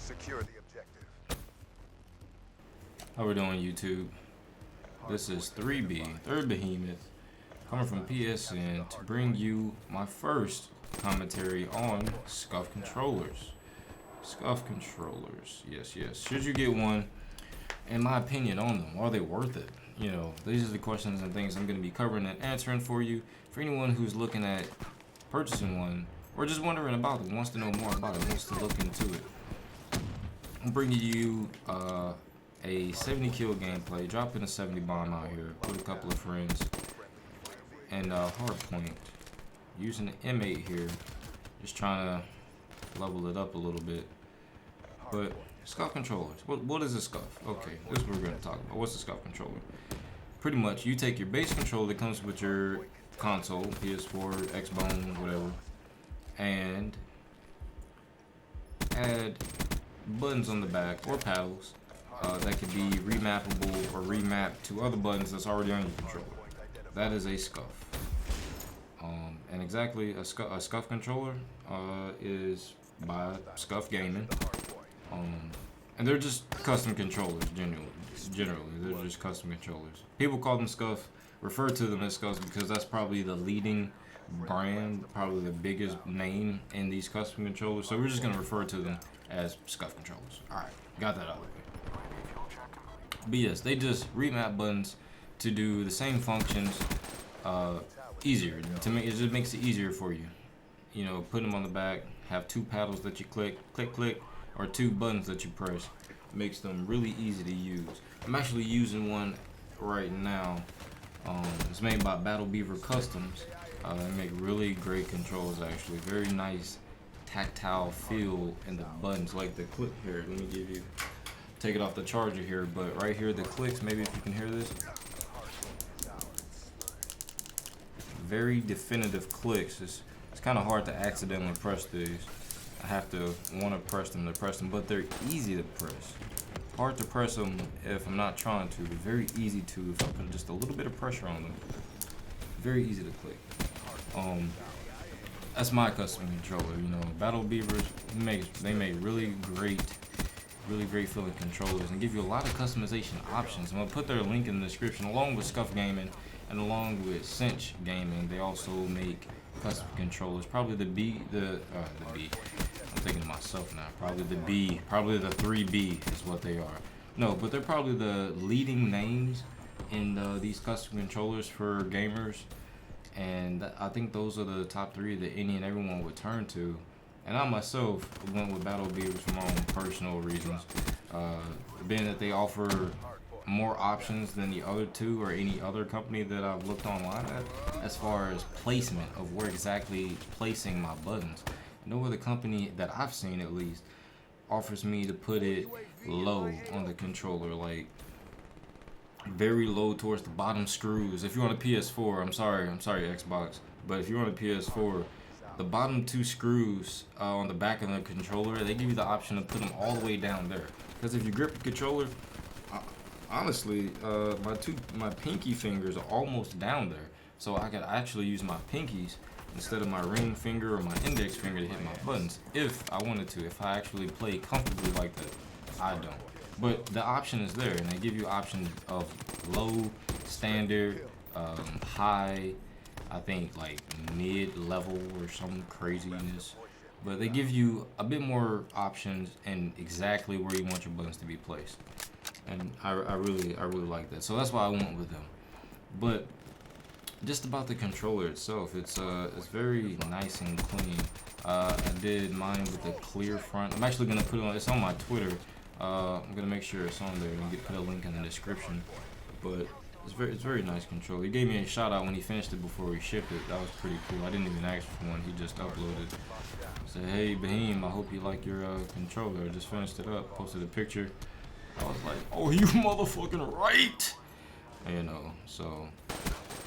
Secure the objective. How we doing, YouTube? This is 3B, Third Behemoth, coming from PSN to bring you my first commentary on Scuf controllers. Scuf controllers, yes. Should you get one? In my opinion on them, are they worth it? You know, these are the questions and things I'm going to be covering and answering for you. For anyone who's looking at purchasing one, or just wondering about it, wants to know more about it, wants to look into it, I'm bringing you a 70 kill gameplay, dropping a 70 bomb out here with a couple of friends, and hard point, using the M8 here, just trying to level it up a little bit. But Scuf controllers, what is a Scuf? Okay, this is what we're going to talk about. What's a Scuf controller? Pretty much, you take your base controller that comes with your console, PS4, Xbox, whatever, and add buttons on the back or paddles that could be remappable or remapped to other buttons that's already on your controller. That is a Scuf. And exactly, a Scuf controller is by Scuf Gaming. And they're just custom controllers, generally. They're just custom controllers. People call them Scuf, refer to them as Scufs because that's probably the leading brand, probably the biggest name in these custom controllers. So we're just going to refer to them as Scuf controllers. Alright, got that out of the way. But yes, they just remap buttons to do the same functions easier. It just makes it easier for you. You know, put them on the back, have two paddles that you click, or two buttons that you press. Makes them really easy to use. I'm actually using one right now. It's made by Battle Beaver Customs. They make really great controls, actually. Very nice tactile feel in the buttons, like the click here. Let me give you, take it off the charger here, but right here the clicks, maybe if you can hear this. Very definitive clicks. It's kind of hard to accidentally press these. I have to want to press them, but they're easy to press. Hard to press them if I'm not trying to, but very easy to if I put just a little bit of pressure on them. Very easy to click. That's my custom controller. You know, Battle Beavers, they make really great feeling controllers and give you a lot of customization options. I'm gonna put their link in the description, along with Scuf Gaming and along with Cinch Gaming. They also make custom controllers. Probably the B. I'm thinking to myself now. Probably the B. Probably the 3B is what they are. No, but they're probably the leading names in these custom controllers for gamers. And I think those are the top three that any and everyone would turn to. And I myself went with Battle Beavers for my own personal reasons. Being that they offer more options than the other two or any other company that I've looked online at, as far as placement of where exactly placing my buttons. No other company that I've seen, at least, offers me to put it low on the controller, like very low towards the bottom screws. If you're on a PS4, I'm sorry Xbox, but if you're on a PS4, the bottom two screws on the back of the controller, they give you the option to put them all the way down there. Because if you grip the controller, honestly, my pinky fingers are almost down there, so I could actually use my pinkies instead of my ring finger or my index finger to hit my buttons, if I wanted to, if I actually play comfortably like that. I don't. But the option is there, and they give you options of low, standard, high, I think like mid-level or some craziness. But they give you a bit more options and exactly where you want your buttons to be placed. And I really like that. So that's why I went with them. But just about the controller itself, it's very nice and clean. I did mine with the clear front. I'm actually gonna put it on. It's on my Twitter. I'm gonna make sure it's on there and put a link in the description. But it's very nice controller. He gave me a shout out when he finished it before he shipped it. That was pretty cool. I didn't even ask for one. He just uploaded. Said, "Hey Beheem, I hope you like your controller. I just finished it up." Posted a picture. I was like, "Oh, you motherfucking right!" You know, so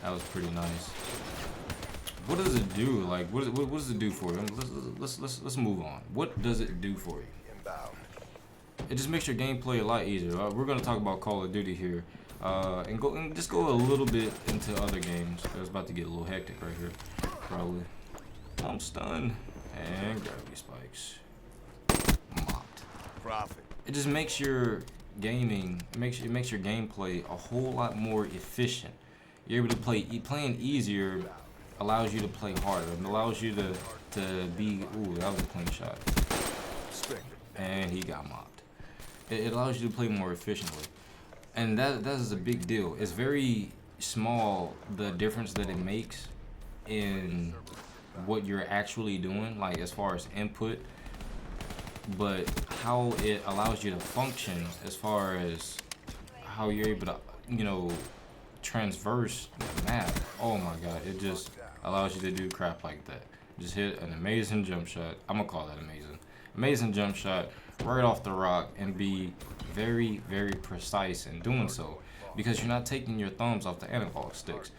that was pretty nice. What does it do? Like, what does it do for you? Let's move on. What does it do for you? It just makes your gameplay a lot easier. We're gonna talk about Call of Duty here, and just go a little bit into other games. It's about to get a little hectic right here, probably. I'm stunned and gravity spikes. Mopped. it just makes your gaming, it makes your gameplay a whole lot more efficient. You're able to playing easier allows you to play harder. It allows you to be. Ooh, that was a clean shot. And he got mopped. It allows you to play more efficiently, and that is a big deal. It's very small, the difference that it makes in what you're actually doing, like as far as input, but how it allows you to function as far as how you're able to, you know, transverse the map. Oh my god, it just allows you to do crap like that. Just hit an amazing jump shot. I'm gonna call that amazing. Amazing jump shot right off the rock and be very, very precise in doing so, because you're not taking your thumbs off the analog sticks.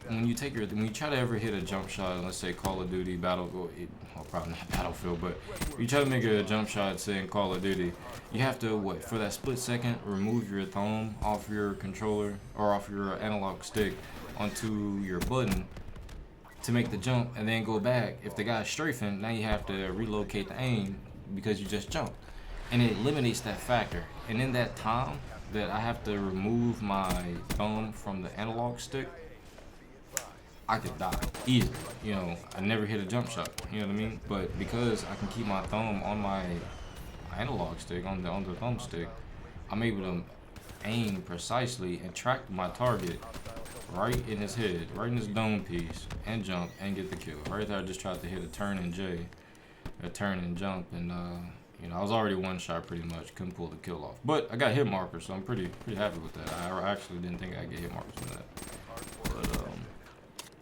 When you try to ever hit a jump shot, let's say Call of Duty probably not Battlefield, but you try to make a jump shot, say in Call of Duty, you have to for that split second remove your thumb off your controller or off your analog stick onto your button to make the jump, and then go back. If the guy's strafing, now you have to relocate the aim because you just jumped, and it eliminates that factor. And in that time that I have to remove my thumb from the analog stick, I could die easily. You know, I never hit a jump shot. You know what I mean? But because I can keep my thumb on my analog stick, on the thumbstick, I'm able to aim precisely and track my target right in his head, right in his dome piece, and jump and get the kill. Right there, I just tried to hit a turn and jump, and you know, I was already one shot pretty much, couldn't pull the kill off. But I got hit markers, so I'm pretty happy with that. I actually didn't think I'd get hit markers from that.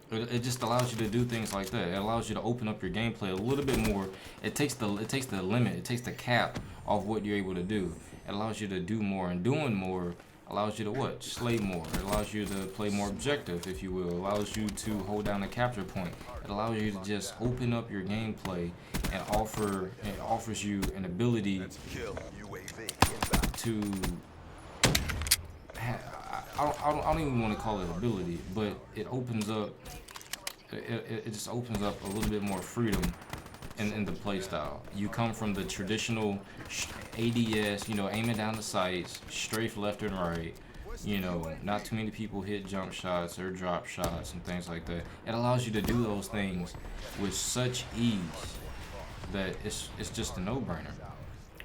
But it just allows you to do things like that. It allows you to open up your gameplay a little bit more. It takes the limit, it takes the cap off what you're able to do. It allows you to do more, and doing more allows you to what? Slay more. It allows you to play more objective, if you will. It allows you to hold down a capture point. It allows you to just open up your gameplay and offers you an ability to I don't even want to call it ability, but it opens up. It just opens up a little bit more freedom in the play style. You come from the traditional ADS, you know, aiming down the sights, strafe left and right. You know, not too many people hit jump shots or drop shots and things like that. It allows you to do those things with such ease that it's just a no-brainer.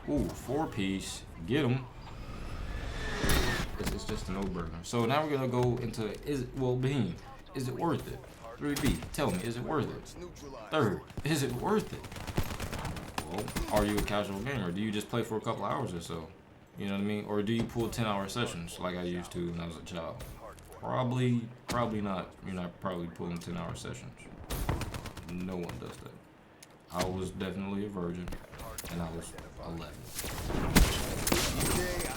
Ooh, 4-piece, get them. It's just a no-brainer. So now we're gonna go into Behem, is it worth it? 3B, tell me, is it worth it? Third, is it worth it? Well, are you a casual gamer? Do you just play for a couple hours or so? You know what I mean? Or do you pull 10-hour sessions like I used to when I was a child? Probably not. You're not probably pulling 10-hour sessions. No one does that. I was definitely a virgin, and I was 11.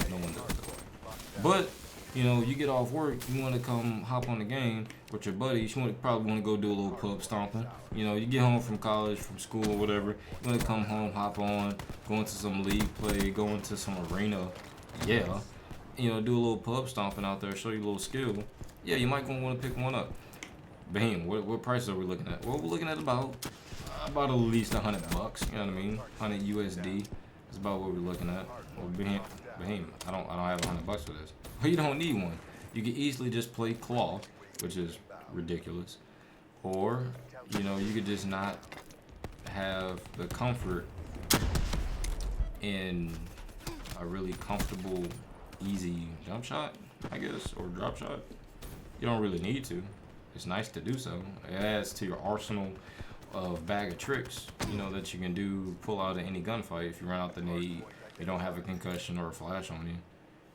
No one does that. But, you know, you get off work, you want to come hop on the game with your buddies, you probably want to go do a little pub stomping. You know, you get home from college, from school, or whatever, you want to come home, hop on, go into some league play, go into some arena, yeah. You know, do a little pub stomping out there, show you a little skill. Yeah, you might want to pick one up. Behem, what prices are we looking at? Well, we're looking at about at least $100, you know what I mean? 100 USD is about what we're looking at. Well, Behem, I don't have $100 for this. But you don't need one. You can easily just play claw, which is ridiculous. Or, you know, you could just not have the comfort in a really comfortable, easy jump shot, I guess, or drop shot. You don't really need to. It's nice to do so. It adds to your arsenal of bag of tricks, you know, that you can pull out in any gunfight. If you run out the nade, you don't have a concussion or a flash on you,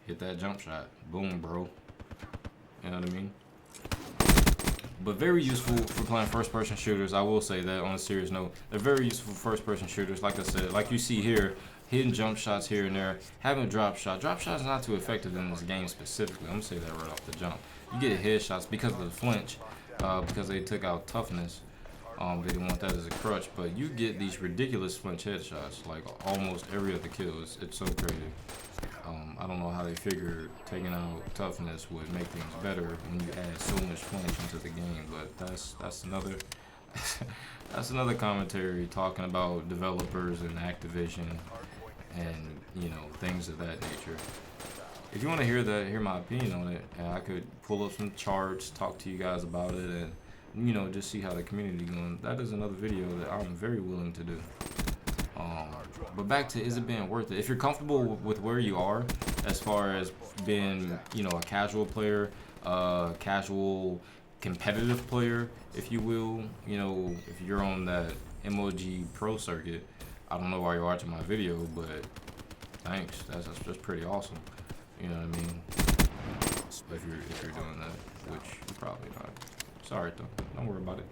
hit that jump shot. Boom, bro. You know what I mean? But very useful for playing first-person shooters. I will say that on a serious note. They're very useful for first-person shooters. Like I said, like you see here, hitting jump shots here and there, having a drop shot. Drop shot is not too effective in this game specifically. I'm going to say that right off the jump. You get headshots because of the flinch, because they took out toughness. They didn't want that as a crutch, but you get these ridiculous flinch headshots, like almost every other kill. It's so crazy. I don't know how they figured taking out toughness would make things better when you add so much flinch into the game, but that's another that's another commentary talking about developers and Activision and you know, things of that nature. If you want to hear my opinion on it, I could pull up some charts, talk to you guys about it, and you know, just see how the community going. That is another video that I'm very willing to do. But back to, is it being worth it? If you're comfortable with where you are, as far as being, you know, a casual player, casual competitive player, if you will, you know, if you're on that MOG Pro circuit, I don't know why you're watching my video, but thanks. That's pretty awesome. You know what I mean? If you're doing that, which you're probably not. Sorry though. Don't worry about it.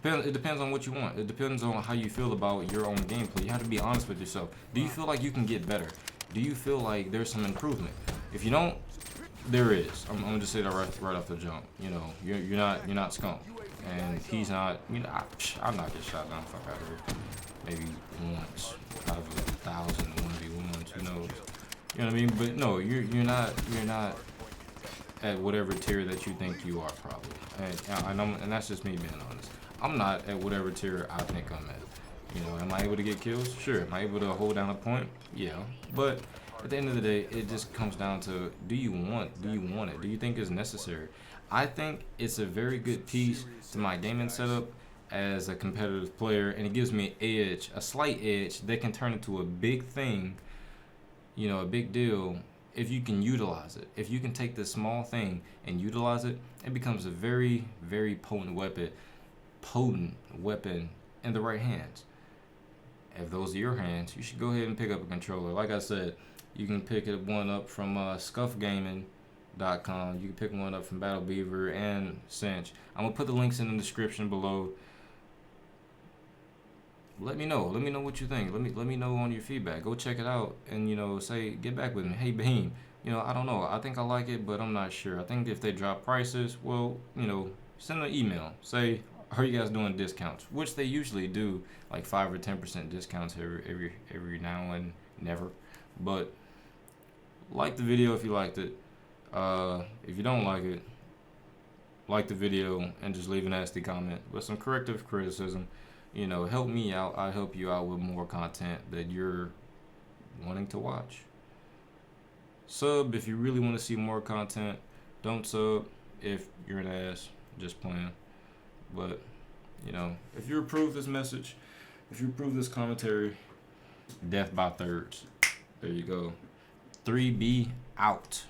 It depends on what you want. It depends on how you feel about your own gameplay. You have to be honest with yourself. Do you feel like you can get better? Do you feel like there's some improvement? If you don't, there is. I'm gonna just say that right off the jump. You know, you're not Scuf, and he's not. You know, I'm not getting shot down. Fuck out of here. Maybe once out of 1,000 1v1s. Who knows? You know what I mean? But no, you're not at whatever tier that you think you are, probably. And that's just me being honest. I'm not at whatever tier I think I'm at. You know, am I able to get kills? Sure. Am I able to hold down a point? Yeah. But at the end of the day, it just comes down to, do you want it? Do you think it's necessary? I think it's a very good piece to my gaming setup as a competitive player, and it gives me an edge, a slight edge that can turn into a big thing, you know, a big deal. If you can utilize it, if you can take this small thing and utilize it, it becomes a very, very potent weapon in the right hands. If those are your hands, you should go ahead and pick up a controller. Like I said, you can pick one up from scufgaming.com. You can pick one up from Battle Beaver and Cinch. I'm gonna put the links in the description below. Let me know what you think. Let me know on your feedback. Go check it out and, you know, get back with me. Hey Beheem, you know, I don't know. I think I like it, but I'm not sure. I think if they drop prices, well, you know, send an email. Say, are you guys doing discounts? Which they usually do, like 5 or 10% discounts every now and never. But like the video if you liked it. If you don't like the video and just leave a nasty comment with some corrective criticism. You know, help me out. I help you out with more content that you're wanting to watch. Sub if you really want to see more content. Don't sub if you're an ass. Just playing. But, you know, if you approve this message, if you approve this commentary, death by thirds. There you go. 3B out.